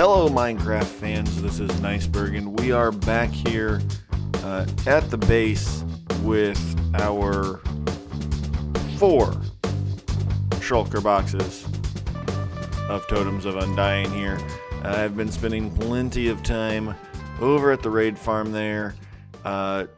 Hello, Minecraft fans. This is Niceberg, and we are back here at the base with our 4 shulker boxes of Totems of Undying here. I've been spending plenty of time over at the raid farm there,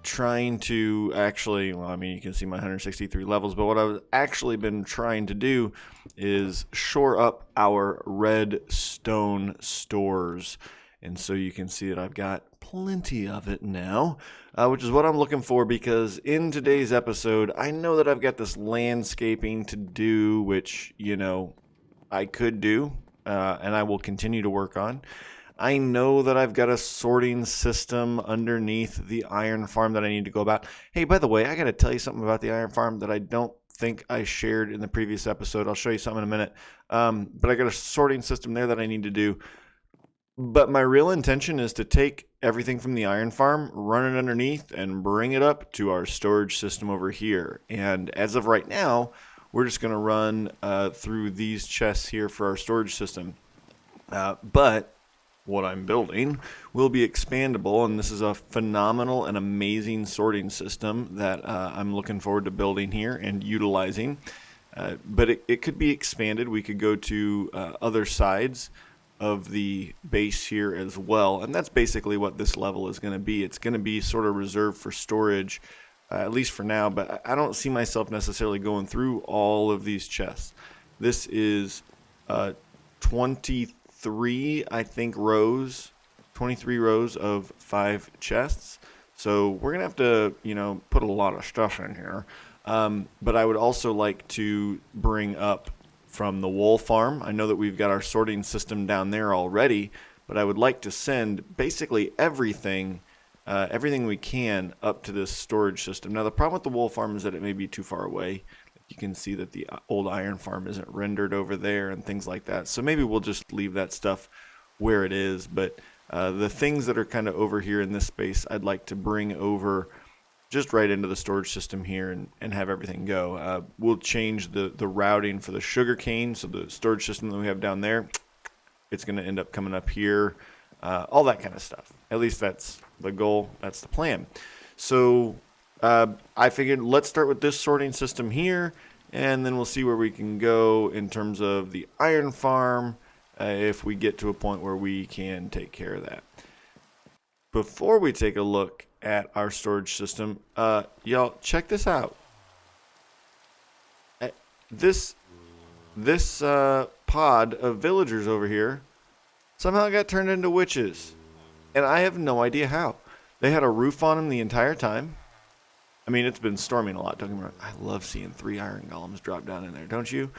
trying to actually, you can see my 163 levels, but what I've actually been trying to do is shore up our redstone stores. And so you can see that I've got plenty of it now, which is what I'm looking for, because in today's episode, I know that I've got this landscaping to do, which, I could do, and I will continue to work on. I know that I've got a sorting system underneath the iron farm that I need to go about. Hey, by the way, I got to tell you something about the iron farm that I don't think I shared in the previous episode. I'll show you something in a minute. But I got a sorting system there that I need to do. But my real intention is to take everything from the iron farm, run it underneath, and bring it up to our storage system over here. And as of right now, we're just going to run through these chests here for our storage system. But what I'm building will be expandable, and this is a phenomenal and amazing sorting system that I'm looking forward to building here and utilizing. But it could be expanded. We could go to other sides of the base here as well, and that's basically what this level is going to be. It's going to be sort of reserved for storage, at least for now, but I don't see myself necessarily going through all of these chests. This is 23, I think, 23 rows of 5 chests. So we're going to have to, put a lot of stuff in here. But I would also like to bring up from the wool farm. I know that we've got our sorting system down there already, but I would like to send basically everything we can up to this storage system. Now, the problem with the wool farm is that it may be too far away. You can see that the old iron farm isn't rendered over there and things like that. So maybe we'll just leave that stuff where it is. But the things that are kind of over here in this space, I'd like to bring over just right into the storage system here and have everything go. We'll change the routing for the sugar cane. So the storage system that we have down there, it's going to end up coming up here. All that kind of stuff. At least that's the goal. That's the plan. So I figured let's start with this sorting system here, and then we'll see where we can go in terms of the iron farm if we get to a point where we can take care of that. Before we take a look at our storage system, y'all, check this out. This pod of villagers over here somehow got turned into witches, and I have no idea how. They had a roof on them the entire time. I mean, it's been storming a lot. Don't get me wrong. I love seeing 3 iron golems drop down in there, don't you?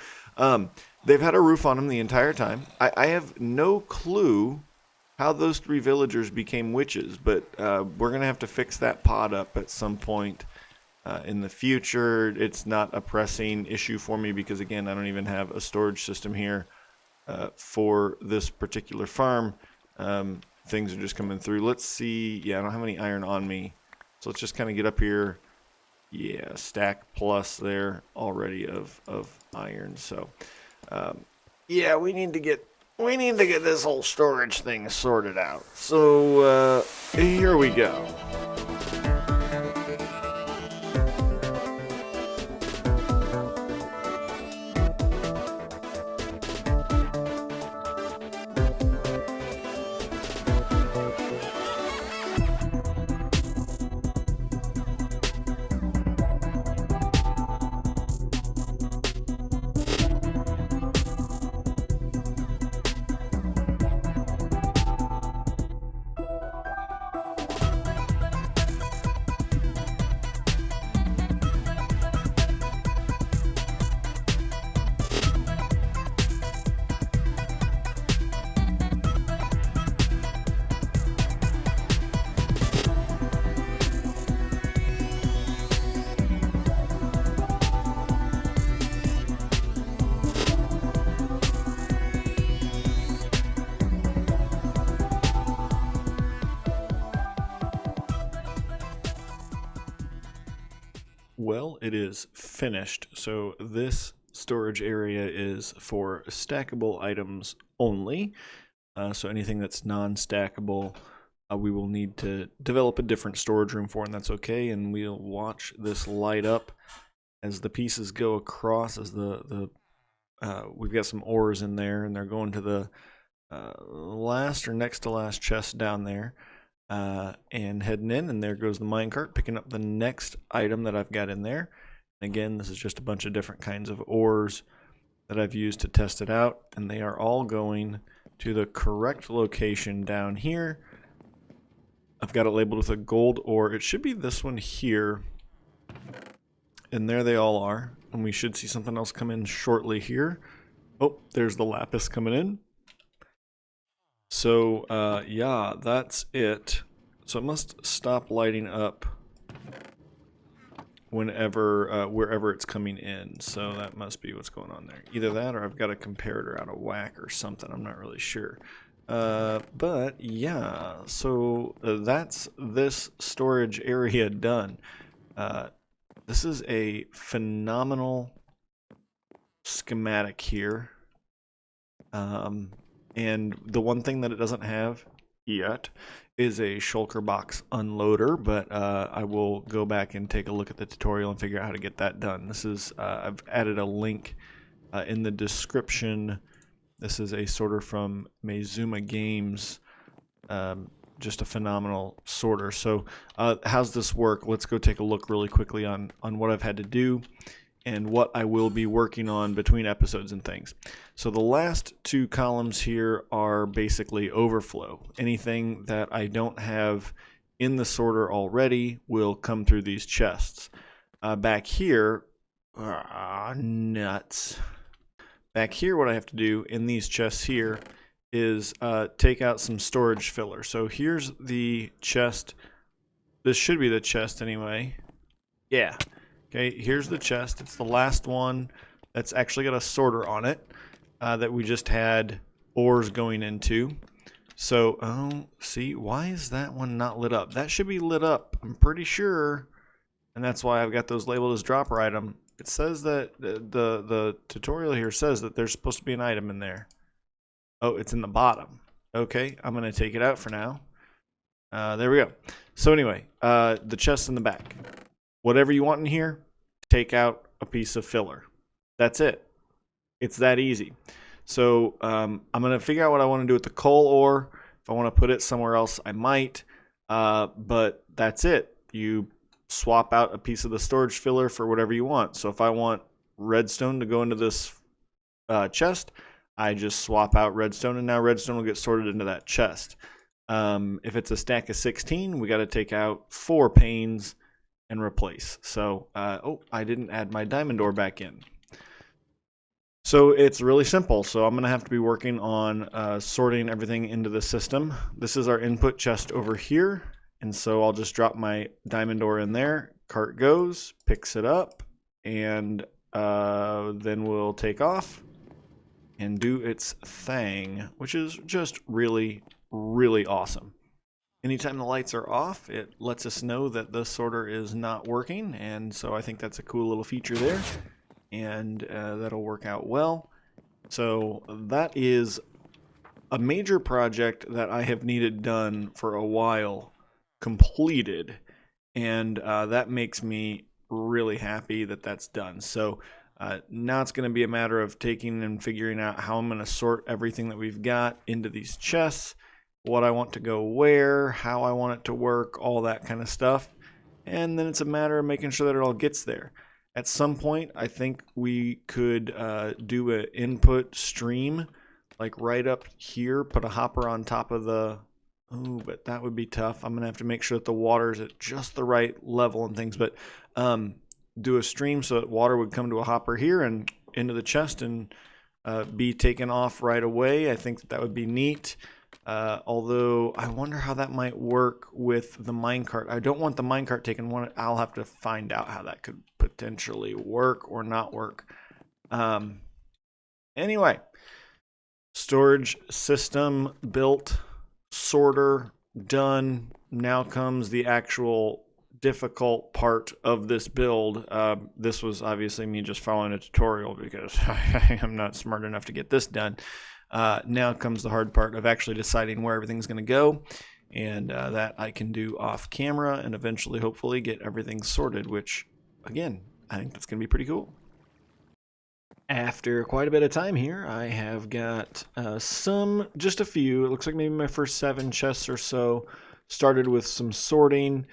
They've had a roof on them the entire time. I have no clue how those 3 villagers became witches, but we're going to have to fix that pod up at some point in the future. It's not a pressing issue for me because, again, I don't even have a storage system here for this particular farm. Things are just coming through. Let's see. Yeah, I don't have any iron on me. So let's just kind of get up here. Yeah, stack plus there already of iron. So, yeah, we need to get this whole storage thing sorted out. So, here we go. Well, it is finished. So this storage area is for stackable items only. So anything that's non-stackable, we will need to develop a different storage room for, and that's okay. And we'll watch this light up as the pieces go across. As we've got some ores in there, and they're going to the last or next to last chest down there, and heading in. And there goes the minecart, picking up the next item that I've got in there. And again, this is just a bunch of different kinds of ores that I've used to test it out, and they are all going to the correct location down here. I've got it labeled with a gold ore. It should be this one here, and there they all are. And we should see something else come in shortly here. Oh, there's the lapis coming in. So yeah, that's it. So it must stop lighting up whenever wherever it's coming in. So that must be what's going on there. Either that, or I've got a comparator out of whack or something. I'm not really sure. But yeah, so that's this storage area done. This is a phenomenal schematic here. And the one thing that it doesn't have yet is a shulker box unloader, but I will go back and take a look at the tutorial and figure out how to get that done. This is I've added a link in the description. This is a sorter from Mezuma Games, just a phenomenal sorter. So how's this work? Let's go take a look really quickly on what I've had to do and what I will be working on between episodes and things. So the last two columns here are basically overflow. Anything that I don't have in the sorter already will come through these chests. Back here, nuts. Back here, what I have to do in these chests here is take out some storage filler. So here's the chest. This should be the chest anyway. Yeah. Okay, here's the chest. It's the last one that's actually got a sorter on it that we just had ores going into. So, oh, see, why is that one not lit up? That should be lit up, I'm pretty sure. And that's why I've got those labeled as dropper item. It says that the tutorial here says that there's supposed to be an item in there. Oh, it's in the bottom. Okay, I'm going to take it out for now. There we go. So anyway, the chest in the back. Whatever you want in here, take out a piece of filler. That's it. It's that easy. So I'm going to figure out what I want to do with the coal ore. If I want to put it somewhere else, I might. But that's it. You swap out a piece of the storage filler for whatever you want. So if I want redstone to go into this chest, I just swap out redstone, and now redstone will get sorted into that chest. If it's a stack of 16, we got to take out 4 panes and replace. So, oh, I didn't add my diamond ore back in. So it's really simple. So I'm going to have to be working on sorting everything into the system. This is our input chest over here. And so I'll just drop my diamond ore in there. Cart goes, picks it up, and then we'll take off and do its thing, which is just really, really awesome. Anytime the lights are off, it lets us know that the sorter is not working, and so I think that's a cool little feature there, and that'll work out well. So that is a major project that I have needed done for a while, completed, and that makes me really happy that that's done. So now it's going to be a matter of taking and figuring out how I'm going to sort everything that we've got into these chests, what I want to go where, how I want it to work, all that kind of stuff. And then it's a matter of making sure that it all gets there. At some point, I think we could do an input stream, like right up here, put a hopper on top of the... Oh, but that would be tough. I'm going to have to make sure that the water is at just the right level and things. But do a stream so that water would come to a hopper here and into the chest and be taken off right away. I think that would be neat. Although I wonder how that might work with the minecart. I don't want the minecart taken. I'll have to find out how that could potentially work or not work. Anyway, storage system built, sorter done. Now comes the actual difficult part of this build. This was obviously me just following a tutorial because I am not smart enough to get this done. Now comes the hard part of actually deciding where everything's going to go, and that I can do off camera and eventually hopefully get everything sorted, which again, I think that's going to be pretty cool. After quite a bit of time here, I have got just a few, it looks like maybe my first 7 chests or so, started with some sorting.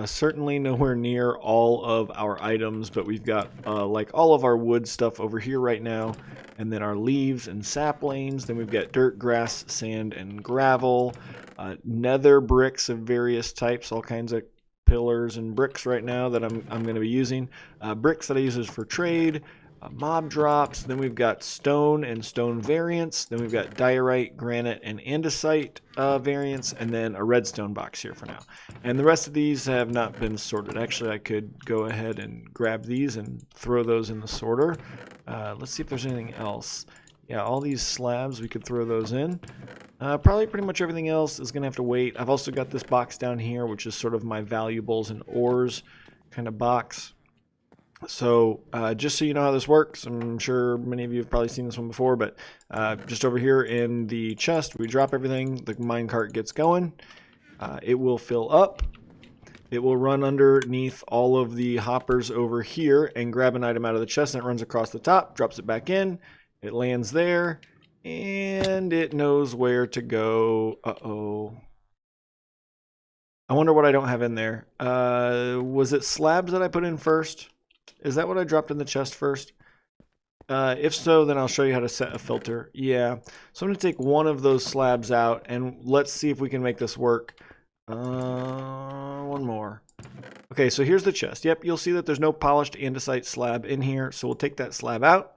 Certainly nowhere near all of our items, but we've got like all of our wood stuff over here right now, and then our leaves and saplings. Then we've got dirt, grass, sand, and gravel, nether bricks of various types, all kinds of pillars and bricks right now that I'm going to be using. Bricks that I use for trade. Mob drops, then we've got stone and stone variants, then we've got diorite, granite, and andesite variants, and then a redstone box here for now. And the rest of these have not been sorted. Actually, I could go ahead and grab these and throw those in the sorter. Let's see if there's anything else. Yeah, all these slabs, we could throw those in. Probably pretty much everything else is going to have to wait. I've also got this box down here, which is sort of my valuables and ores kind of box. So just so you know how this works, I'm sure many of you have probably seen this one before, but just over here in the chest, we drop everything, the minecart gets going, it will fill up, it will run underneath all of the hoppers over here and grab an item out of the chest, and it runs across the top, drops it back in, it lands there, and it knows where to go. Uh-oh. I wonder what I don't have in there. Was it slabs that I put in first? Is that what I dropped in the chest first? If so, then I'll show you how to set a filter. Yeah. So I'm going to take one of those slabs out, and let's see if we can make this work. One more. Okay, so here's the chest. Yep, you'll see that there's no polished andesite slab in here, so we'll take that slab out.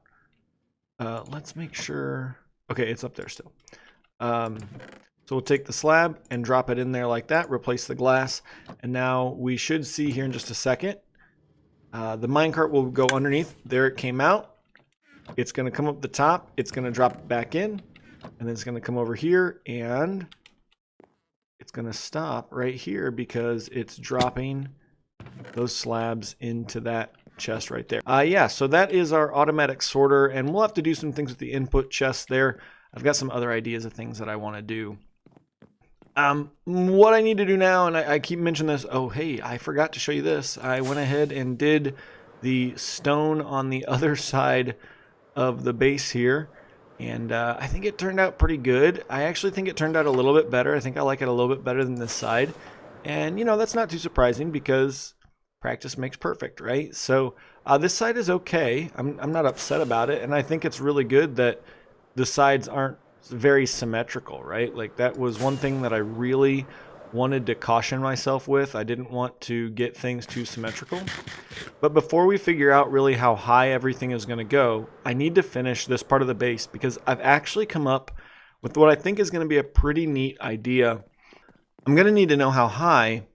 Let's make sure... Okay, it's up there still. So we'll take the slab and drop it in there like that, replace the glass, and now we should see here in just a second. The minecart will go underneath. There it came out. It's going to come up the top. It's going to drop it back in. And then it's going to come over here. And it's going to stop right here because it's dropping those slabs into that chest right there. Yeah, so that is our automatic sorter. And we'll have to do some things with the input chest there. I've got some other ideas of things that I want to do. What I need to do now, and I keep mentioning this, oh hey, I forgot to show you this. I went ahead and did the stone on the other side of the base here, and I think it turned out pretty good. I actually think it turned out a little bit better. I think I like it a little bit better than this side, and you know, that's not too surprising because practice makes perfect, right? So this side is okay. I'm not upset about it, and I think it's really good that the sides aren't very symmetrical, right? Like that was one thing that I really wanted to caution myself with. I didn't want to get things too symmetrical. But before we figure out really how high everything is going to go, I need to finish this part of the base because I've actually come up with what I think is going to be a pretty neat idea. I'm going to need to know how high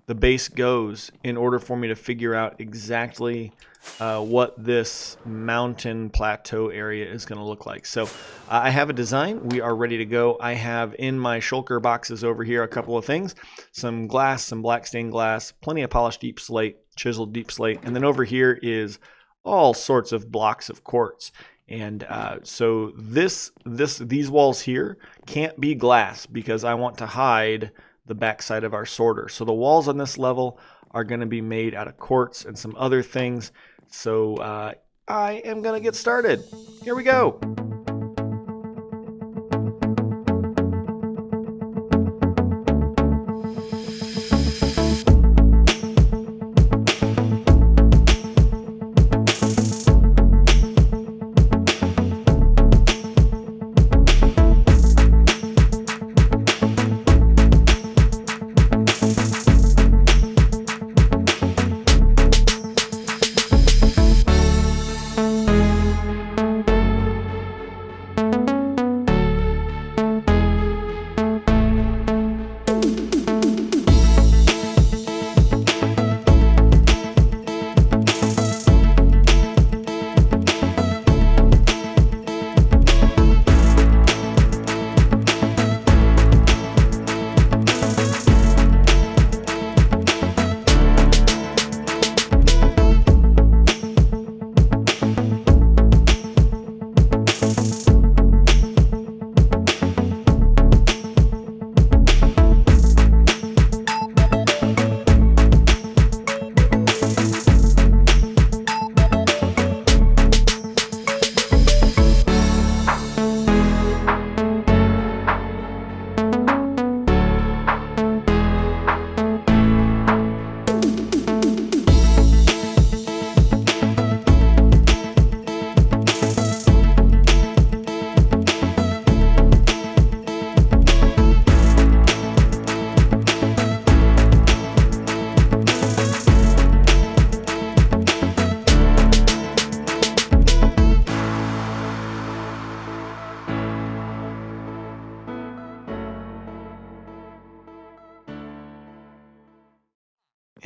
the base goes in order for me to figure out exactly what this mountain plateau area is going to look like. So I have a design. We are ready to go. I have in my shulker boxes over here a couple of things. Some glass, some black stained glass, plenty of polished deep slate, chiseled deep slate. And then over here is all sorts of blocks of quartz. And so these walls here can't be glass because I want to hide the backside of our sorter. So the walls on this level are going to be made out of quartz and some other things. So I am going to get started. Here we go.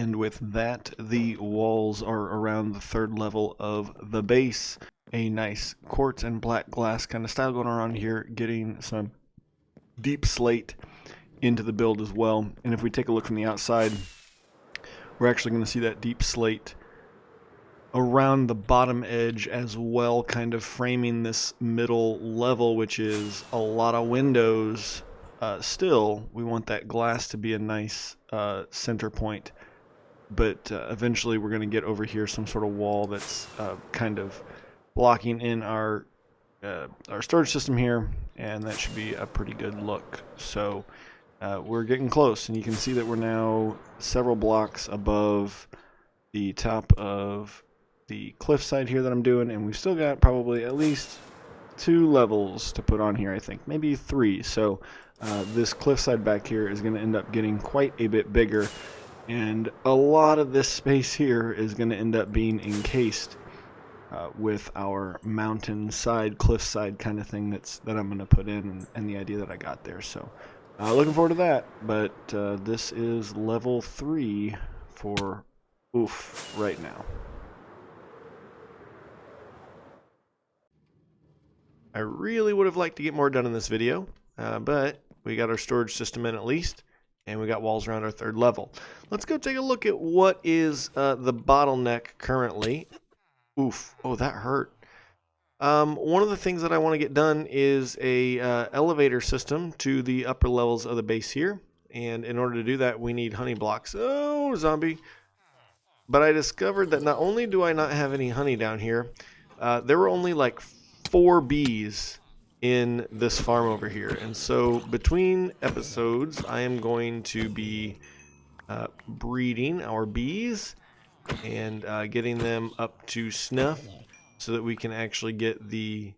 And with that, the walls are around the third level of the base. A nice quartz and black glass kind of style going around here, getting some deep slate into the build as well. And if we take a look from the outside, we're actually going to see that deep slate around the bottom edge as well, kind of framing this middle level, which is a lot of windows. Still, we want that glass to be a nice center point, but eventually we're going to get over here some sort of wall that's kind of blocking in our storage system here, and that should be a pretty good look. So we're getting close, and you can see that we're now several blocks above the top of the cliffside here that I'm doing, and we've still got probably at least 2 levels to put on here, I think, maybe 3. So this cliffside back here is going to end up getting quite a bit bigger, and a lot of this space here is going to end up being encased with our mountainside, cliffside kind of thing that I'm going to put in, and the idea that I got there. So looking forward to that, but this is level 3 for oof right now. I really would have liked to get more done in this video, but we got our storage system in at least, and we got walls around our 3rd level. Let's go take a look at what is the bottleneck currently. Oof, oh, that hurt. One of the things that I want to get done is a elevator system to the upper levels of the base here, and in order to do that, we need honey blocks. Oh, zombie. But I discovered that not only do I not have any honey down here, there were only like 4 bees in this farm over here, and so between episodes I am going to be breeding our bees and getting them up to snuff so that we can actually get the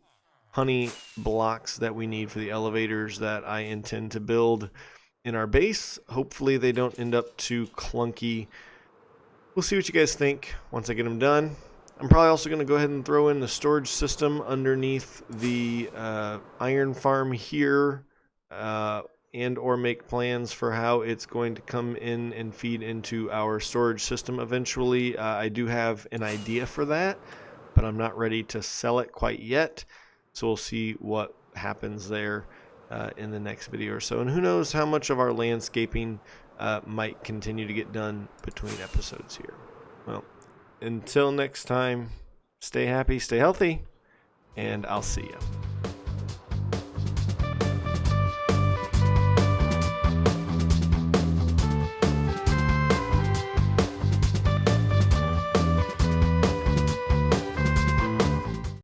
honey blocks that we need for the elevators that I intend to build in our base. Hopefully they don't end up too clunky. We'll see what you guys think once I get them done. I'm probably also going to go ahead and throw in the storage system underneath the iron farm here, and or make plans for how it's going to come in and feed into our storage system eventually. I do have an idea for that, but I'm not ready to sell it quite yet. So we'll see what happens there in the next video or so. And who knows how much of our landscaping might continue to get done between episodes here. Well, until next time, stay happy, stay healthy, and I'll see you.